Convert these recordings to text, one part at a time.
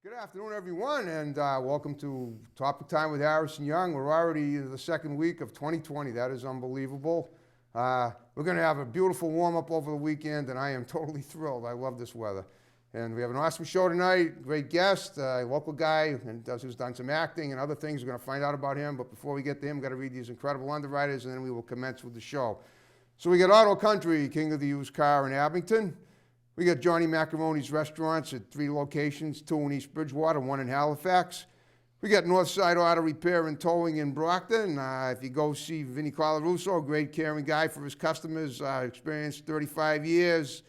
Good afternoon, everyone, and welcome to Topic Time with Harrison Young. We're already in the second week of 2020. That is unbelievable. We're going to have a beautiful warm-up over the weekend, and I am totally thrilled. I love this weather. And we have an awesome show tonight. Great guest, a local guy who's done some acting and other things. We're going to find out about him. But before we get to him, we've got to read these incredible underwriters, and then we will commence with the show. So we got Auto Country, king of the used car in Abington. We got Johnny Macaroni's restaurants at 3 locations, 2 in East Bridgewater, 1 in Halifax. We got Northside Auto Repair and Towing in Brockton. If you go see Vinny Colarusso, great caring guy for his customers, experienced 35 years,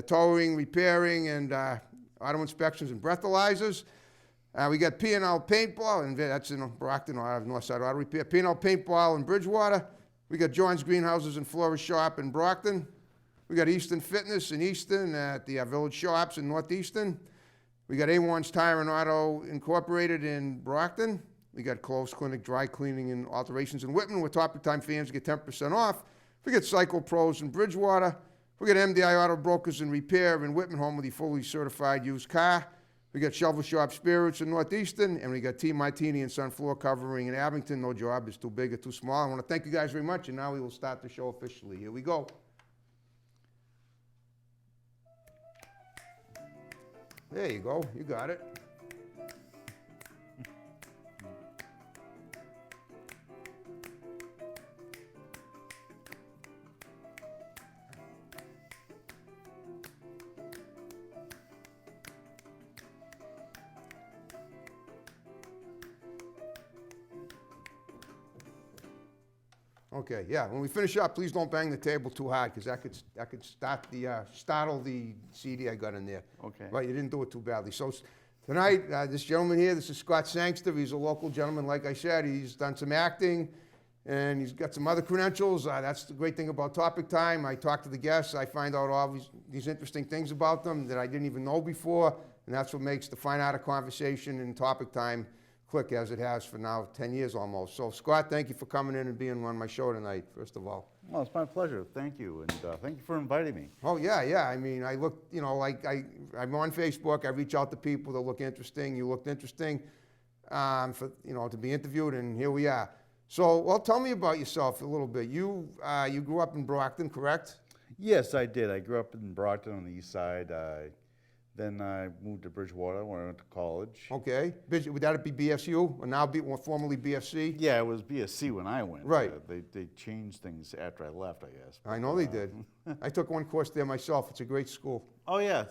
towing, repairing, and auto inspections and breathalyzers. We got P&L Paintball, and that's in Brockton, Northside Auto Repair. P&L Paintball in Bridgewater. We got John's Greenhouses and Florist Shop in Brockton. We got Easton Fitness in Easton at the Village Shops in Northeastern. We got A1's Tire and Auto Incorporated in Brockton. We got Close Clinic Dry Cleaning and Alterations in Whitman, where Topic Time fans get 10% off. We got Cycle Pros in Bridgewater. We got MDI Auto Brokers and Repair in Whitman, home with the fully certified used car. We got Shovel Shop Spirits in Northeastern, and we got T. Martini and Sun Floor Covering in Abington. No job is too big or too small. I want to thank you guys very much, and now we will start the show officially. Here we go. There you go. You got it. Okay, yeah. When we finish up, please don't bang the table too hard, because that could startle the CD I got in there. Okay. But you didn't do it too badly. So tonight, this gentleman here, this is Scott Sangster. He's a local gentleman, like I said. He's done some acting, and he's got some other credentials. That's the great thing about Topic Time. I talk to the guests. I find out all these interesting things about them that I didn't even know before, and that's what makes the fine art of conversation in Topic Time click as it has for now 10 years almost. So Scott, thank you for coming in and being on my show tonight, first of all. Well, it's my pleasure. Thank you, and thank you for inviting me. Oh yeah. I mean, I look, like I'm on Facebook. I reach out to people that look interesting. You looked interesting, for to be interviewed, and here we are. So, well, tell me about yourself a little bit. You grew up in Brockton, correct? Yes, I did. I grew up in Brockton on the east side. Then I moved to Bridgewater when I went to college. Okay. Would that be BSU, or now formerly BFC? Yeah, it was BSC when I went. Right. They changed things after I left, I guess. I know they did. I took one course there myself. It's a great school. Oh yeah,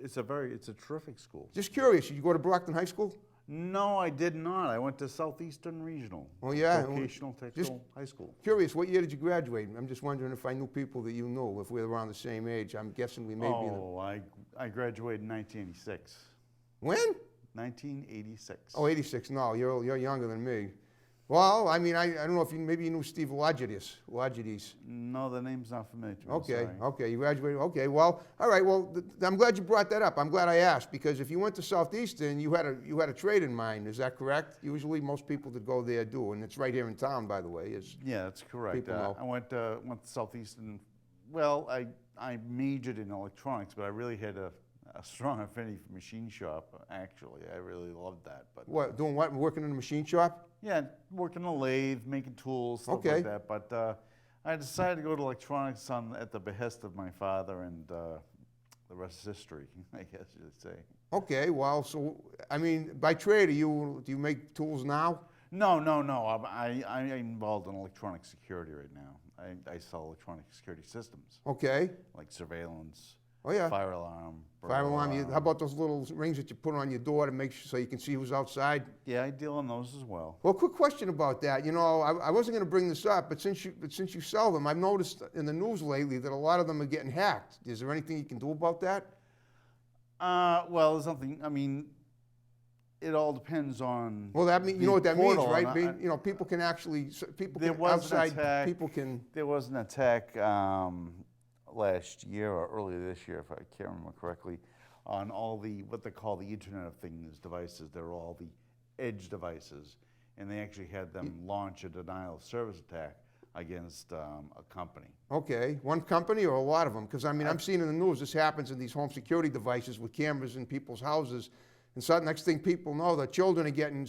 it's a terrific school. Just curious, did you go to Brockton High School? No, I did not. I went to Southeastern Regional. Oh yeah. Vocational Technical High School. Curious, what year did you graduate? I'm just wondering if I knew people that you knew, if we were around the same age. I'm guessing we may be. Oh, I graduated in 1986. When? 1986. Oh, 86. No, you're younger than me. Well, I mean, I don't know if maybe you knew Steve Lodgides. No, the name's not familiar to me. Okay, sorry. okay, you graduated. Okay, well, all right. Well, I'm glad you brought that up. I'm glad I asked, because if you went to Southeastern, you had a trade in mind. Is that correct? Usually, most people that go there do, and it's right here in town, by the way. Yeah, that's correct. People know. I went to Southeastern. Well, I majored in electronics, but I really had a strong affinity for machine shop. Actually, I really loved that. But what, doing what? Working in a machine shop? Yeah, working a lathe, making tools, stuff Okay. like that. But I decided to go to electronics at the behest of my father, and the rest is history, I guess you'd say. Okay, well, so I mean, by trade, do you make tools now? No. I'm involved in electronic security right now. I sell electronic security systems. Okay. Like surveillance. Oh yeah. Fire alarm. Fire alarm. How about those little rings that you put on your door to make sure so you can see who's outside? Yeah, I deal in those as well. Well, quick question about that. I wasn't going to bring this up, but since you sell them, I've noticed in the news lately that a lot of them are getting hacked. Is there anything you can do about that? Well, there's nothing. I mean, it all depends on. Well, that mean, you know what that means, right? People can actually outside people can. There was an attack last year or earlier this year, if I can't remember correctly, on all what they call the Internet of Things devices. They're all the edge devices, and they actually had them launch a denial of service attack against a company. Okay, one company or a lot of them? Because I mean, I'm seeing in the news this happens in these home security devices with cameras in people's houses, And so next thing people know, the children are getting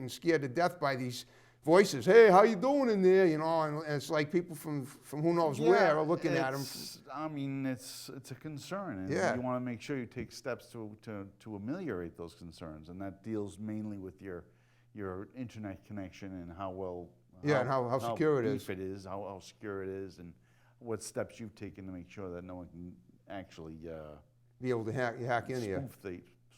scared to death by these voices. Hey, how you doing in there? You know, and it's like people from who knows where are looking at them. I mean, it's a concern, and Yeah. you want to make sure you take steps to ameliorate those concerns, and that deals mainly with your internet connection and how well Yeah, and how secure it is. beef it is, how secure it is, and what steps you've taken to make sure that no one can actually Be able to hack in here.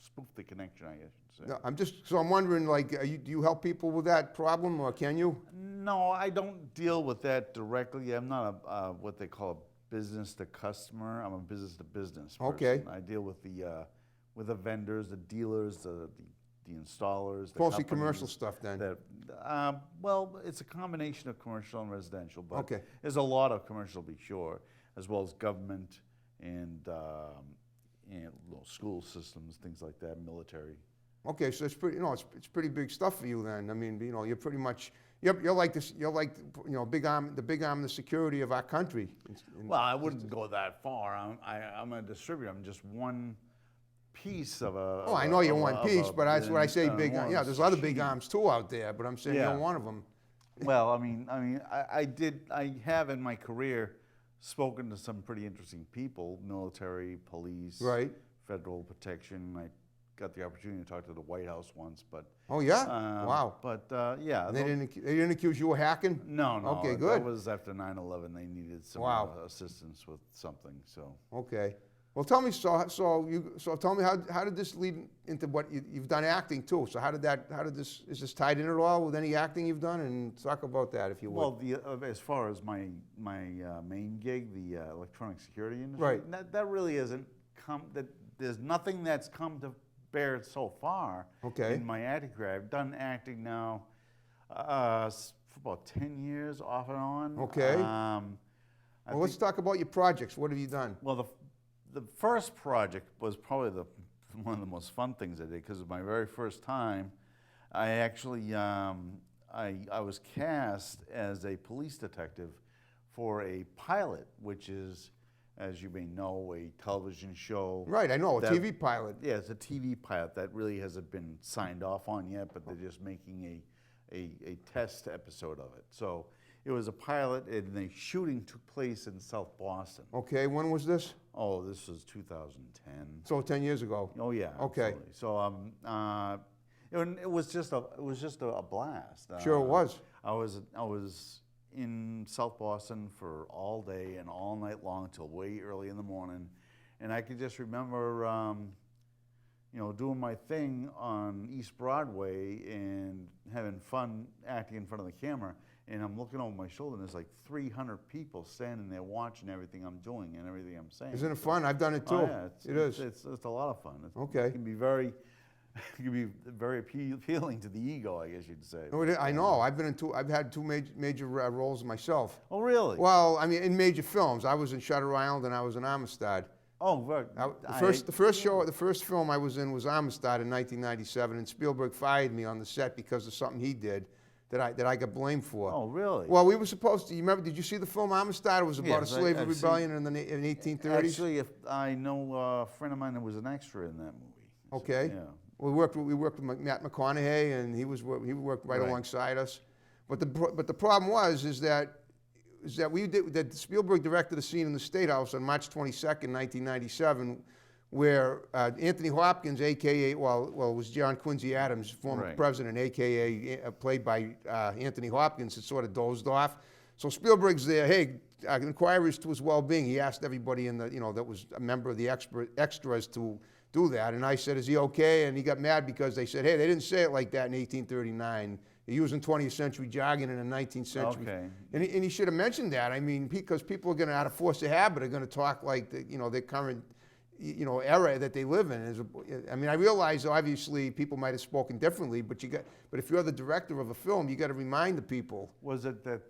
spoof the connection, I guess you should say. No, I'm wondering, like, do you help people with that problem, or can you? No, I don't deal with that directly. I'm not a what they call a business to customer. I'm a business to business person. Okay. I deal with the vendors, the dealers, the installers. The Mostly companies commercial stuff then. Well, it's a combination of commercial and residential, but Okay. there's a lot of commercial, to be sure, as well as government and school systems, things like that, military. Okay, so it's pretty, it's pretty big stuff for you then. I mean, you're pretty much, you're like this, the big arm in the security of our country. Well, I wouldn't go that far. I'm a distributor. I'm just one piece of a. Oh, I know you're one piece, but that's what I say, big, yeah, there's other big arms too out there, but I'm saying you're one of them. Well, I have in my career spoken to some pretty interesting people, military, police, Right. federal protection. I got the opportunity to talk to the White House once, but. Oh, yeah? Wow. But yeah. And they didn't accuse you of hacking? No. Okay, good. That was after 9/11. They needed some assistance with something, so. Okay. Well, tell me, so tell me, how did this lead into what you've done acting too? So is this tied in at all with any acting you've done? And talk about that, if you would. Well, as far as my main gig, the electronic security industry, Right. that really hasn't come. There's nothing that's come to bear so far. Okay. In my acting career, I've done acting now for about 10 years, off and on. Okay. Well, let's talk about your projects. What have you done? Well, the first project was probably one of the most fun things I did, because it was my very first time. I actually I was cast as a police detective for a pilot, which is, as you may know, a television show. Right, I know, a that- TV pilot. Yeah, it's a TV pilot that really hasn't been signed off on yet, but they're just making a test episode of it. So it was a pilot, and the shooting took place in South Boston. Okay, when was this? Oh, this was 2010. So 10 years ago. Oh yeah. Okay. Absolutely. So it was just a blast. Sure it was. I was in South Boston for all day and all night long till way early in the morning, and I could just remember, doing my thing on East Broadway and having fun acting in front of the camera. And I'm looking over my shoulder, and there's like 300 people standing there watching everything I'm doing and everything I'm saying. Isn't it fun? I've done it too. Oh, yeah, It is. It's a lot of fun. Okay. It can be very appealing to the ego, I guess you'd say. I know. I've had two major roles myself. Oh, really? Well, I mean, in major films. I was in Shutter Island and I was in Amistad. Oh, right. The first film I was in was Amistad in 1997, and Spielberg fired me on the set because of something he did that I got blamed for. Oh, really? Well, we were supposed to. You remember? Did you see the film Amistad? It was about Yes, a slavery I've rebellion in the 1830s. Actually, if I know a friend of mine that was an extra in that movie. Okay. Yeah. We worked with Matt McConaughey, and he worked right alongside us. But the problem is that Spielberg directed a scene in the State House on March 22nd, 1997, where Anthony Hopkins, it was John Quincy Adams, former president, AKA played by Anthony Hopkins, had sort of dozed off. So Spielberg's there, hey, inquiries to his well-being. He asked everybody that was a member of the extras to do that. And I said, is he okay? And he got mad because they said, hey, they didn't say it like that in 1839. They're using 20th century jargon in the 19th century. Okay. And he should have mentioned that. I mean, because people are going to, out of force of habit, are going to talk like the current era that they live in. I mean, I realize obviously people might have spoken differently, but if you're the director of a film, you got to remind the people. Was it that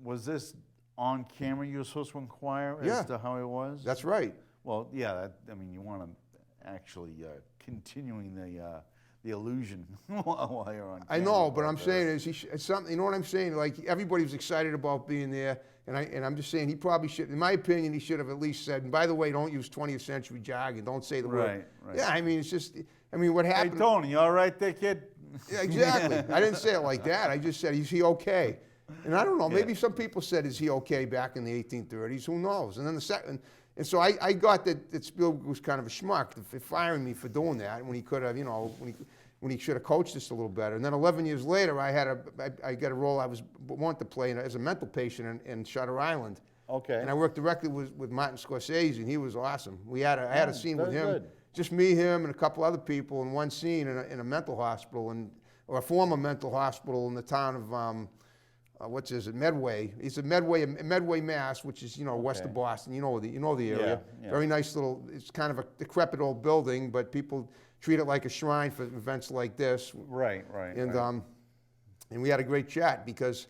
was this on camera you were supposed to inquire as to how it was? That's right. Well, yeah. You want to actually continuing the illusion while you're on camera. I know, but I'm saying is something. You know what I'm saying? Like everybody was excited about being there, and I'm just saying he probably should. In my opinion, he should have at least said. And by the way, don't use 20th century jargon. Don't say the word. Right. Yeah, I mean it's just. I mean, what Hey, happened? Tony, you all right there, kid? Yeah, exactly. I didn't say it like that. I just said, is he okay? And I don't know, maybe Yeah. some people said, is he okay back in the 1830s? Who knows? And then the second, and so I got that Spielberg was kind of a schmuck for firing me for doing that when he could have, when he should have coached us a little better. And then 11 years later, I got a role I wanted to play as a mental patient in Shutter Island. Okay. And I worked directly with Martin Scorsese, and he was awesome. I had a scene with very him, good. just me, him, and a couple other people in one scene in a mental hospital, or a former mental hospital in the town of Medway. It's a Medway, Mass, which is west of Boston. You know the area. Yeah. Very nice little. It's kind of a decrepit old building, but people treat it like a shrine for events like this. Right. And right. and we had a great chat because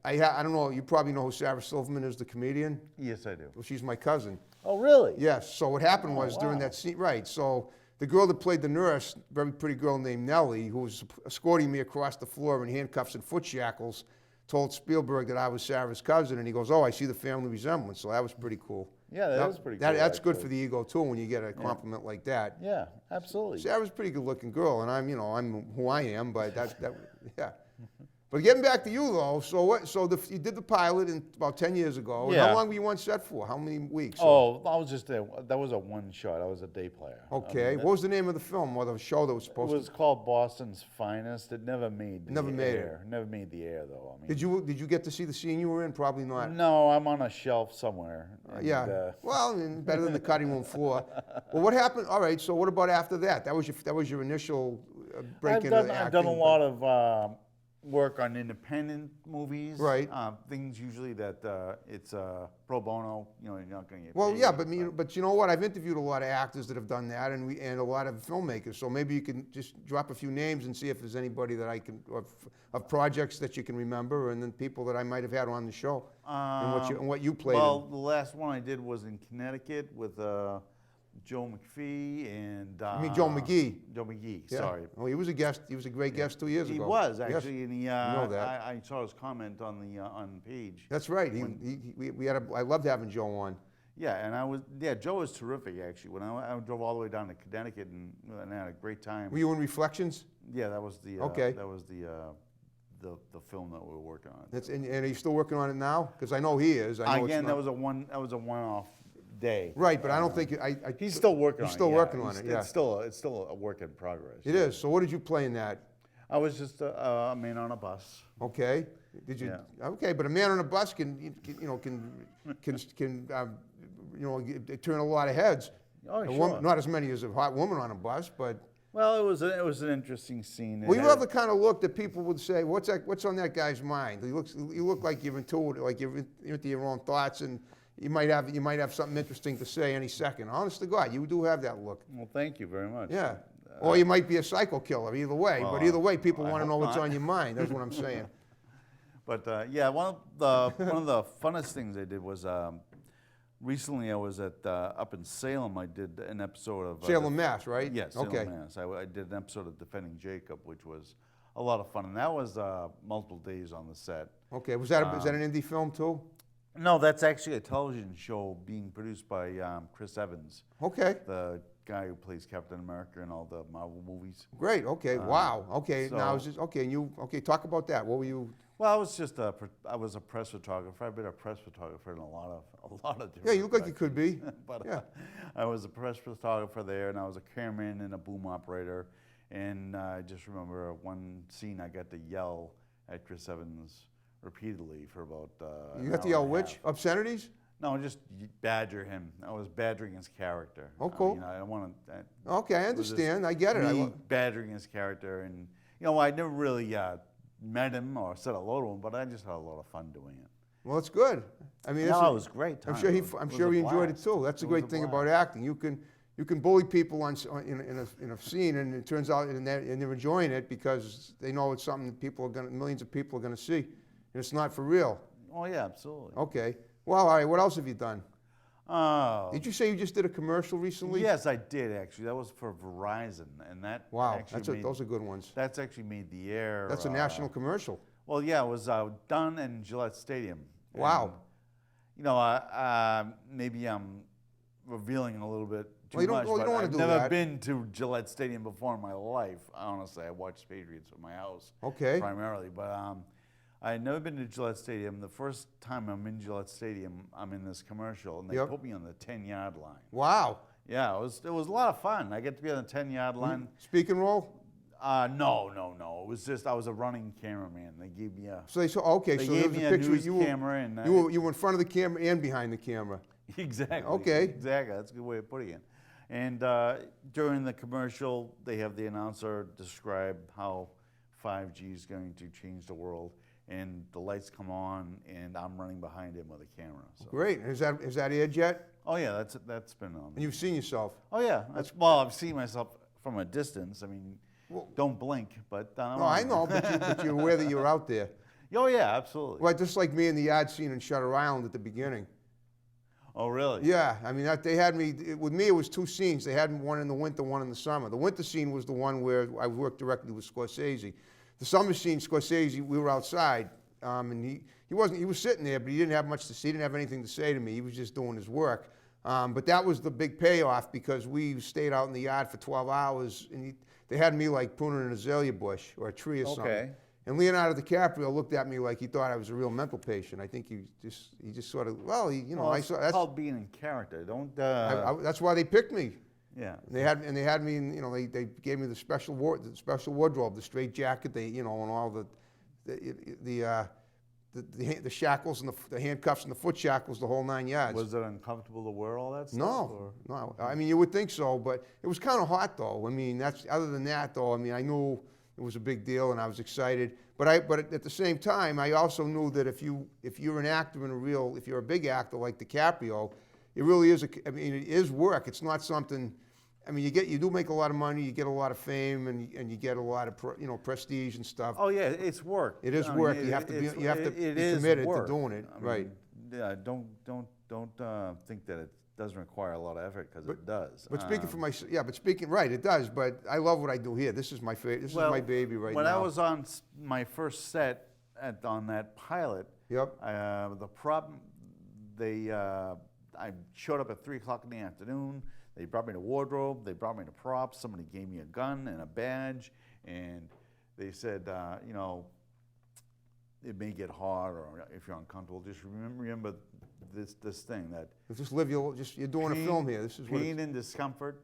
I don't know. You probably know who Sarah Silverman is, the comedian. Yes, I do. Well, she's my cousin. Oh, really? Yes. So what happened was during wow. that scene, right? So the girl that played the nurse, very pretty girl named Nellie, who was escorting me across the floor in handcuffs and foot shackles, told Spielberg that I was Sarah's cousin, and he goes, "Oh, I see the family resemblance." So that was pretty cool. Yeah, that is pretty cool. That's good actually. for the ego too when you get a compliment like that. Yeah, absolutely. Sarah's a pretty good-looking girl, and I'm who I am, but yeah. But getting back to you though, you did the pilot about 10 years ago. Yeah. How long were you on set for? How many weeks? Oh, I was just there. That was a one shot. I was a day player. Okay. What was the name of the film or the show that was It supposed was called Boston's Finest. It never made the Never made air. Never made the air though. I to? mean, Did you get to see the scene you were in? Probably not. no, I'm on a shelf somewhere. and, Yeah. Well, I mean, better than the cutting room floor. Well, what happened? All right. So what about after that? That was your initial break into acting. I've done a lot of work on independent movies. Right. Things usually that it's pro bono. You're not going to get. Well, paid, yeah, but you know what? I've interviewed a lot of actors that have done that, and a lot of filmmakers. So maybe you can just drop a few names and see if there's anybody that I can of projects that you can remember, and then people that I might have had on the show and what you played. Well, the last one I did was in Connecticut with Joe McPhee and. I mean Joe McGee. Joe McGee. Yeah. Sorry. Oh, he was a guest. He was a great guest 2 years He ago. was Yes. actually, and he. know that. I saw his comment on the page. That's right. I loved having Joe on. Yeah, and Joe was terrific actually. When I drove all the way down to Connecticut and I had a great time. Were you in Reflections? Yeah, that was the. Okay. That was the film that we were working on. And are you still working on it now? Because I know he is. I know Again, it's not, that was a one-off day. right, but I don't think He's still working on it. He's still yeah. working on it. Yeah, It's still a work in progress. it is. So what did you play in that? I was just a man on a bus. Okay. Did you? Yeah. Okay, but a man on a bus can turn a lot of heads. Oh, A sure. woman, not as many as a hot woman on a bus, but. Well, it was an interesting scene. Well, you have the kind of look that people would say, "What's on that guy's mind?" You look like you're intuitive, like you're into your own thoughts, and you might have something interesting to say any second. Honest to God, you do have that look. Well, thank you very much. Yeah. Or you might be a psycho killer. Either way, but either way, people I want to hope know what's not. on your mind. That's what I'm saying. But one of the funnest things I did was recently I was at up in Salem. I did an episode of Salem, Mass, right? Yes, Salem, Okay. Mass. I did an episode of Defending Jacob, which was a lot of fun, and that was multiple days on the set. Okay. Is that an indie film too? No, that's actually a television show being produced by Chris Evans, Okay. the guy who plays Captain America in all the Marvel movies. Great. Okay. Wow. Okay. so- Now is this okay? Talk about that. What were you? Well, I was just I was a press photographer. I've been a press photographer in a lot of different. Yeah, you look like you could be. But Yeah. I was a press photographer there, and I was a cameraman and a boom operator. And I just remember one scene I got to yell at Chris Evans repeatedly for about. You got to yell which obscenities? No, just badger him. I was badgering his character. Oh, cool. I mean, I don't want to. Okay, I understand. I get it. Me badgering his character, and I never really met him or said hello to him, but I just had a lot of fun doing it. Well, it's good. I mean, No, it's it was great time. I'm sure It was a he enjoyed it blast. too. That's the It was great a thing about blast. acting. You can bully people in a scene, and it turns out and they're enjoying it because they know it's something that millions of people are going to see, and it's not for real. Oh yeah, absolutely. Okay. Well, all right. What else have you done? Oh. Did you say you just did a commercial recently? Yes, I did actually. That was for Verizon, and that Wow, actually those are good ones. that's actually made the air. That's a national commercial. Well, yeah, it was done in Gillette Stadium. Wow. And, maybe I'm revealing a little bit too Well, you don't- much, well, you but don't wanna I've do never that. been to Gillette Stadium before in my life. Honestly, I watched Patriots from my house Okay. primarily, but I had never been to Gillette Stadium. The first time I'm in Gillette Stadium, I'm in this commercial, and they Yep. put me on the 10-yard line. Wow. Yeah, it was a lot of fun. I get to be on the 10-yard line. Speaking role? No. It was just I was a running cameraman. They gave me a So okay, they so there gave was me a a picture. news You were, camera, and you were in front of the camera and behind the camera. exactly. Okay. Exactly. That's a good way of putting it. And during the commercial, they have the announcer describe how 5G is going to change the world, and the lights come on, and I'm running behind him with a camera. So. Great. Is that aired yet? Oh yeah, that's been on. And you've seen yourself? Oh yeah, well, I've seen myself from a distance. I mean, Well- don't blink, but No, I know, but you're aware that you're out there. Oh yeah, absolutely. Well, just like me in the yard scene in Shutter Island at the beginning. Oh really? Yeah, I mean, they had me, with me, it was two scenes. They had one in the winter, one in the summer. The winter scene was the one where I worked directly with Scorsese. The summer scene, Scorsese, we were outside, and he was sitting there, but he didn't have much to say. He didn't have anything to say to me. He was just doing his work. But that was the big payoff because we stayed out in the yard for 12 hours, and they had me like pruning an azalea bush or a tree or something. Okay. And Leonardo DiCaprio looked at me like he thought I was a real mental patient. I think he just sort of, well, Well, I it's saw that's called being in character. Don't. that's why they picked me. Yeah. They had me in, they gave me the special wardrobe, the straight jacket, and all the shackles and the handcuffs and the foot shackles, the whole 9 yards. Was it uncomfortable to wear all that stuff? No, or- no. I mean, you would think so, but it was kind of hot though. I mean, other than that though. I mean, I knew it was a big deal and I was excited. But at the same time, I also knew that if you're an actor if you're a big actor like DiCaprio, it really is. I mean, it is work. It's not something. I mean, you do make a lot of money, you get a lot of fame, and you get a lot of prestige and stuff. Oh yeah, it's work. It is I work. mean, You have to be it is committed work. to doing it, I mean, right? Yeah, don't think that it doesn't require a lot of effort because it does. But speaking for right, it does. But I love what I do here. This is my favorite. This is my baby right now. When I was on my first set on that pilot, Yep. the problem, I showed up at 3:00 in the afternoon. They brought me to wardrobe. They brought me to props. Somebody gave me a gun and a badge, and they said, it may get hard, or if you're uncomfortable, just remember this thing that You're doing a film here. This is what pain and discomfort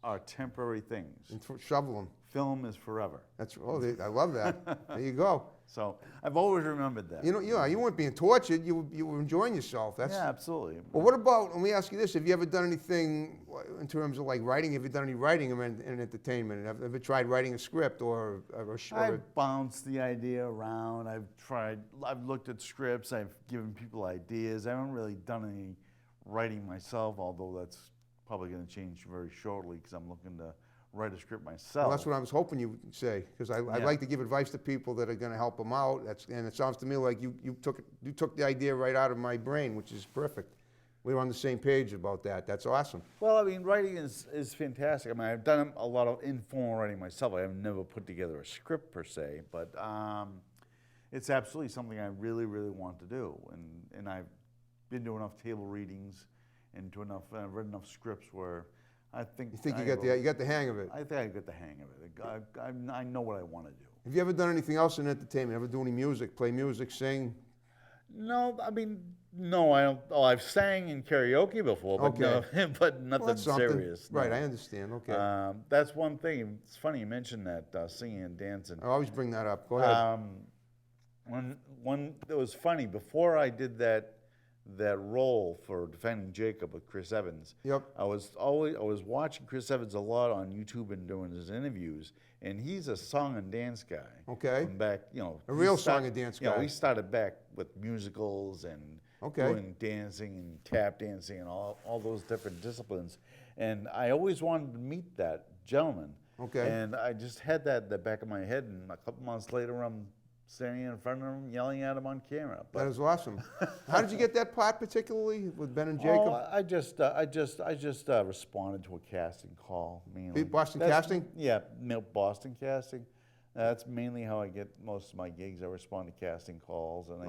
are temporary things. shovel them. Film is forever. I love that. There you go. So I've always remembered that. You weren't being tortured. You were enjoying yourself. Yeah, absolutely. Well, what about? Let me ask you this: have you ever done anything in terms of like writing? Have you done any writing in entertainment? Have you ever tried writing a script or I've bounced the idea around. I've looked at scripts. I've given people ideas. I haven't really done any writing myself, although that's probably going to change very shortly because I'm looking to write a script myself. Well, that's what I was hoping you would say, because I like to give advice to people that are going to help them out. And it sounds to me like you took the idea right out of my brain, which is perfect. We were on the same page about that. That's awesome. Well, I mean, writing is fantastic. I mean, I've done a lot of informal writing myself. I have never put together a script per se, but it's absolutely something I really, really want to do. And I've been to enough table readings and I've read enough scripts where I think You got the hang of it. I think I got the hang of it. I know what I want to do. Have you ever done anything else in entertainment? Ever do any music? Play music? Sing? No, I mean, no, I don't. Oh, I've sang in karaoke before, but Okay. but nothing Well, that's something. serious. No. Right, I understand. Okay. That's one thing. It's funny you mentioned that singing and dancing. I always bring that up. Go ahead. When it was funny before I did that role for Defending Jacob with Chris Evans. Yep. I was watching Chris Evans a lot on YouTube and doing his interviews, and he's a song and dance guy. Okay. From back, A real song and dance guy. He started back with musicals and doing dancing and tap dancing and all those different disciplines. And I always wanted to meet that gentleman. Okay. And I just had that in the back of my head, and a couple months later, I'm standing in front of him, yelling at him on camera. That is awesome. How did you get that part, particularly with Ben and Jacob? Oh, I just responded to a casting call mainly. Boston Casting? Yeah, Boston Casting. That's mainly how I get most of my gigs. I respond to casting calls, and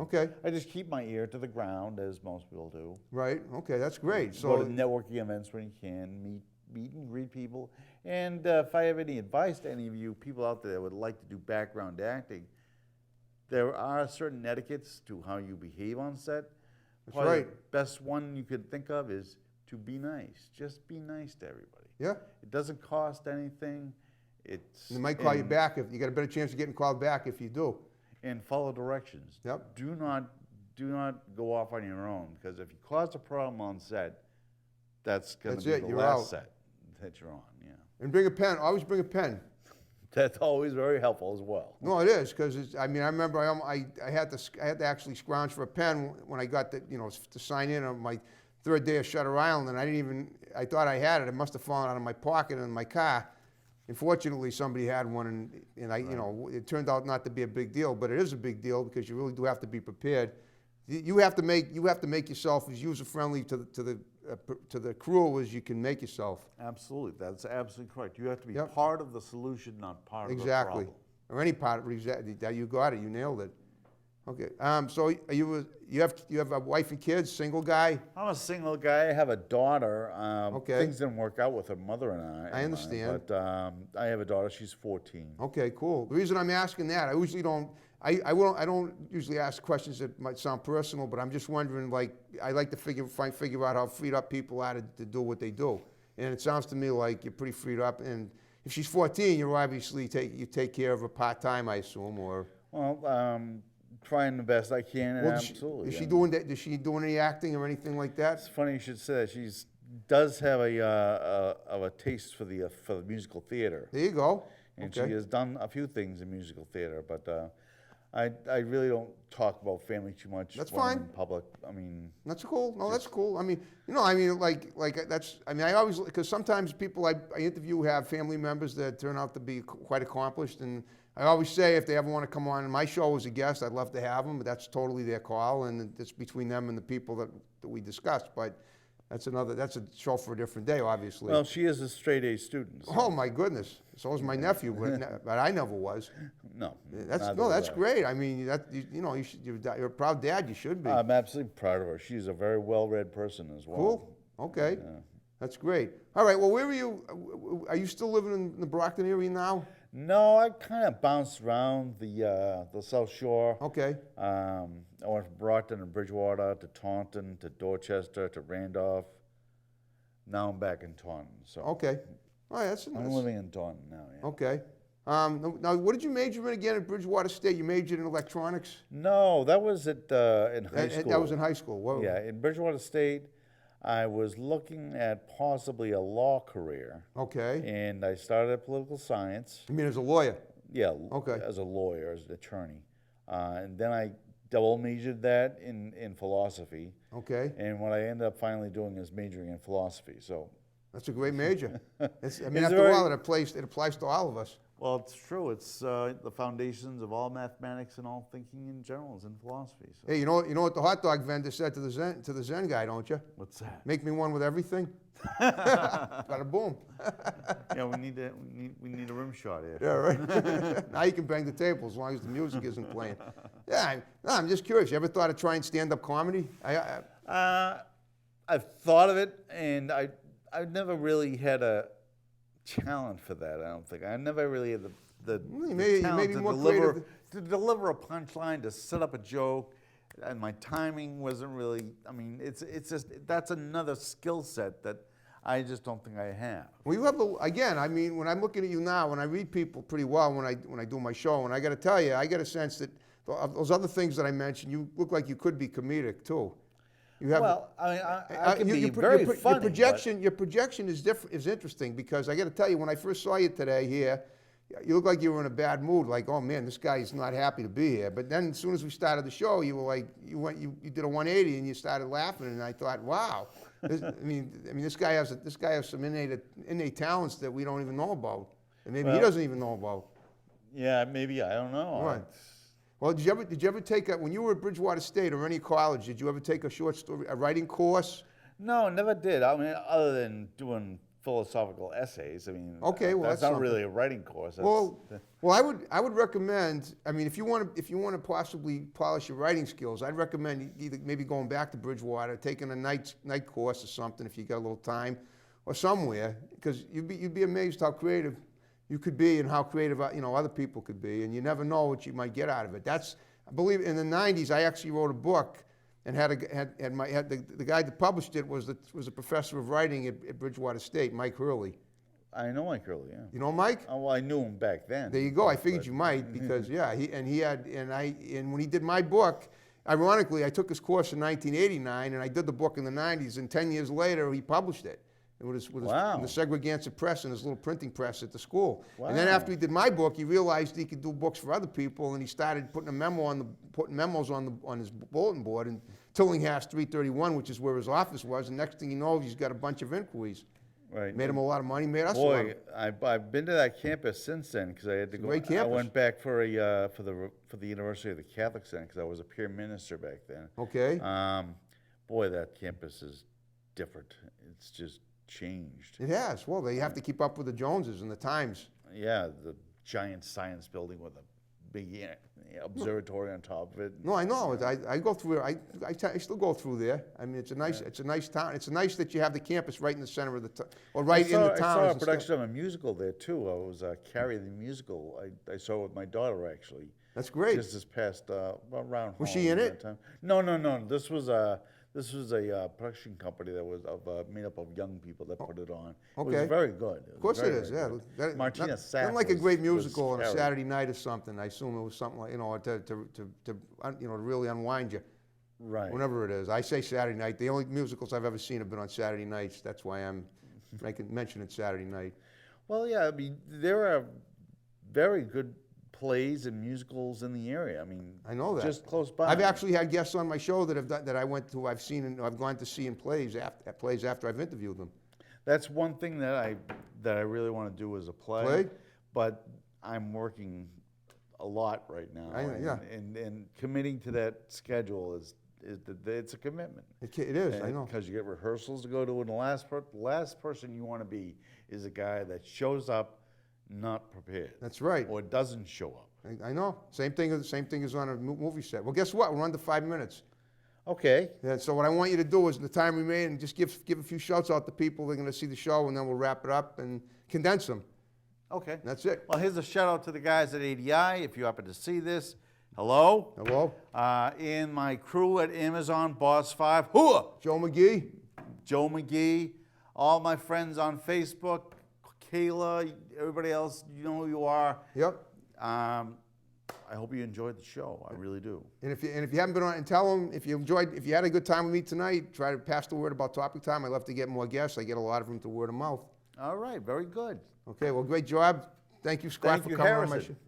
I just keep my ear to the ground, as most people do. Right. Okay, that's great. Go to networking events when you can, meet and greet people. And if I have any advice to any of you people out there that would like to do background acting, there are certain etiquettes to how you behave on set. That's Probably right. The best one you could think of is to be nice. Just be nice to everybody. Yeah. It doesn't cost anything. They might call you and- back if you got a better chance of getting called back if you do. And follow directions. Yep. Do not go off on your own, because if you cause a problem on set, that's going That's to be it, the you're last out. set that you're on. Yeah. And bring a pen. Always bring a pen. That's always very helpful as well. No, it is because I mean I remember I had to actually scrounge for a pen when I got to sign in on my third day of Shutter Island, and I thought I had it. It must have fallen out of my pocket in my car. And fortunately, somebody had one, and it turned out not to be a big deal, but it is a big deal because you really do have to be prepared. You have to make yourself as user friendly to the crew as you can make yourself. Absolutely, that's absolutely correct. You have to be Yep. part of the solution, not part Exactly. of the problem. Or any part of it, exactly. That you got it. You nailed it. Okay. So you have a wife and kids, single guy? I'm a single guy. I have a daughter. Okay. Things didn't work out with her mother and I. I understand. But I have a daughter. She's 14. Okay, cool. The reason I'm asking that, I usually don't. I don't usually ask questions that might sound personal, but I'm just wondering. Like, I like to figure out how freed up people are to do what they do, and it sounds to me like you're pretty freed up. And if she's 14, you obviously take care of her part time, I assume, or. Well, trying the best I can, and Well, absolutely. Is I she mean, doing that? Is she doing any acting or anything like that? It's funny you should say that. She does have a taste for the musical theater, There you go. and Okay. she has done a few things in musical theater. But I really don't talk about family too much. That's when I'm fine. in public. I mean, That's cool. No, that's cool. I mean, I always, because sometimes people I interview have family members that turn out to be quite accomplished, and I always say if they ever want to come on my show as a guest, I'd love to have them, but that's totally their call, and it's between them and the people that we discussed. But that's a show for a different day, obviously. well, she is a straight A student. So Oh my goodness! So is my nephew, but I never was. no, That's neither no, was that's I. great. I mean, you're a proud dad. You should be. I'm absolutely proud of her. She's a very well-read person as well. Cool. Okay. That's great. All right. Well, where are you? Are you still living in the Brockton area now? No, I kind of bounced around the South Shore. Okay. I went from Brockton to Bridgewater to Taunton to Dorchester to Randolph. Now I'm back in Taunton. So Okay. All right. That's I'm living in Taunton now. Yeah. okay. Now, what did you major in again at Bridgewater State? You majored in electronics. No, that was in high school. That was in high school. Whoa. Yeah, in Bridgewater State, I was looking at possibly a law career, Okay. and I started at political science. I mean, as a lawyer. Yeah, Okay. as a lawyer, as an attorney. And then I double majored that in philosophy. Okay. And what I ended up finally doing is majoring in philosophy. So, That's a great major. I mean, It's after very- a while, it applies to all of us. well, it's true. It's the foundations of all mathematics and all thinking in general is in philosophy. So. Hey, you know what the hot dog vendor said to the Zen guy, don't you? What's that? Make me one with everything. Bada boom. Yeah, we need a rim shot here. Yeah, right. Now you can bang the table as long as the music isn't playing. Yeah, I'm just curious. You ever thought of trying stand-up comedy? I've thought of it, and I've never really had a talent for that. I don't think I never really had the You may talent be to more deliver creative. to deliver a punchline, to set up a joke, and my timing wasn't really. I mean, it's just that's another skill set that I just don't think I have. Well, you have again. I mean, when I'm looking at you now, when I read people pretty well, when I do my show, and I got to tell you, I get a sense that those other things that I mentioned, you look like you could be comedic too. You have. Well, I mean, I can be your very funny. Your projection is different. Is interesting because I got to tell you, when I first saw you today here, you look like you were in a bad mood. Like, oh man, this guy's not happy to be here. But then, as soon as we started the show, you were like, you did a 180 and you started laughing, and I thought, wow. I mean, this guy has some innate talents that we don't even know about, and maybe he doesn't even know about. Yeah, maybe, I don't know. Right. Well, did you ever take when you were at Bridgewater State or any college? Did you ever take a writing course? No, never did. I mean, other than doing philosophical essays. I mean, Okay, well, that's that's not really a writing course. That's, Well, I would recommend. I mean, if you want to possibly polish your writing skills, I'd recommend either maybe going back to Bridgewater, taking a night course or something if you got a little time, or somewhere, because you'd be amazed how creative you could be and how creative other people could be, and you never know what you might get out of it. That's, I believe, in the '90s I actually wrote a book, and the guy that published it was a professor of writing at Bridgewater State, Mike Hurley. I know Mike Early, yeah. You know Mike? Oh, well, I knew him back then. There you go. I figured you might because and when he did my book, ironically, I took his course in 1989 and I did the book in the '90s, and 10 years later he published it. It was Wow. in the Segregated Press in his little printing press at the school. And then Wow. after he did my book, he realized he could do books for other people, and he started putting memos on his bulletin board in Tillinghast 331, which is where his office was. And next thing you know, he's got a bunch of inquiries. Right. Made him a lot of money. Made us a lot. Boy, I've been to that campus since then because I had to go. great I campus. went back for the University of the Catholic Center because I was a peer minister back then. Okay. Boy, that campus is different. It's just changed. It has. Well, they have to keep up with the Joneses and the times. Yeah, the giant science building with a big observatory on top of it. No, I know. I go through. I still go through there. I mean, it's a nice town. It's nice that you have the campus right in the center of the town, or right in the town. I saw a production of a musical there too. I was Carrie the musical. I saw it with my daughter actually. That's great. Just this past around. Was she in it? Time. No. This was a production company that was made up of young people that put it on. Okay. It was very good. Of course it is. Yeah. Martina Sapp Not like a great was musical on a Carrie. Saturday night or something. I assume it was something like to really unwind you. Right. Whenever it is. I say Saturday night. The only musicals I've ever seen have been on Saturday nights. That's why I'm mentioning Saturday night. Well, yeah. I mean, there are very good plays and musicals in the area. I mean, I know that. Just close by. I've actually had guests on my show that I went to. I've seen and I've gone to see in plays after I've interviewed them. That's one thing that I really want to do as a play. But I'm working a lot right now. And committing to that schedule it's a commitment. It is. I know. Because you get rehearsals to go to, and the last person you want to be is a guy that shows up not prepared. That's right. Or doesn't show up. I know. Same thing as on a movie set. Well, guess what? We're under 5 minutes. Okay. Yeah, so what I want you to do is, in the time remaining, just give a few shouts out to people that are going to see the show, and then we'll wrap it up and condense them. Okay. That's it. Well, here's a shout out to the guys at ADI. If you happen to see this, hello. Hello. In my crew at Amazon, Boss 5, hooah! Joe McGee, all my friends on Facebook, Kayla, everybody else, you know who you are. Yep. I hope you enjoyed the show. I really do. And if you haven't been on, and tell them if you had a good time with me tonight, try to pass the word about Topic Time. I love to get more guests. I get a lot of them to word of mouth. All right, very good. Okay, well, great job. Thank you, Scott, for coming on my Harrison. show.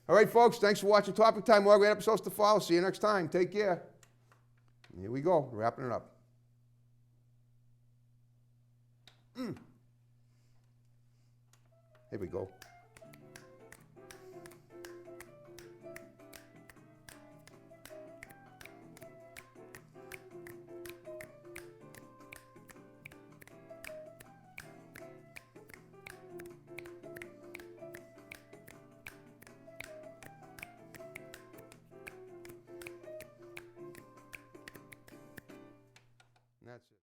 All right, folks, thanks for watching Topic Time. More great episodes to follow. See you next time. Take care. Here we go, wrapping it up. Here we go.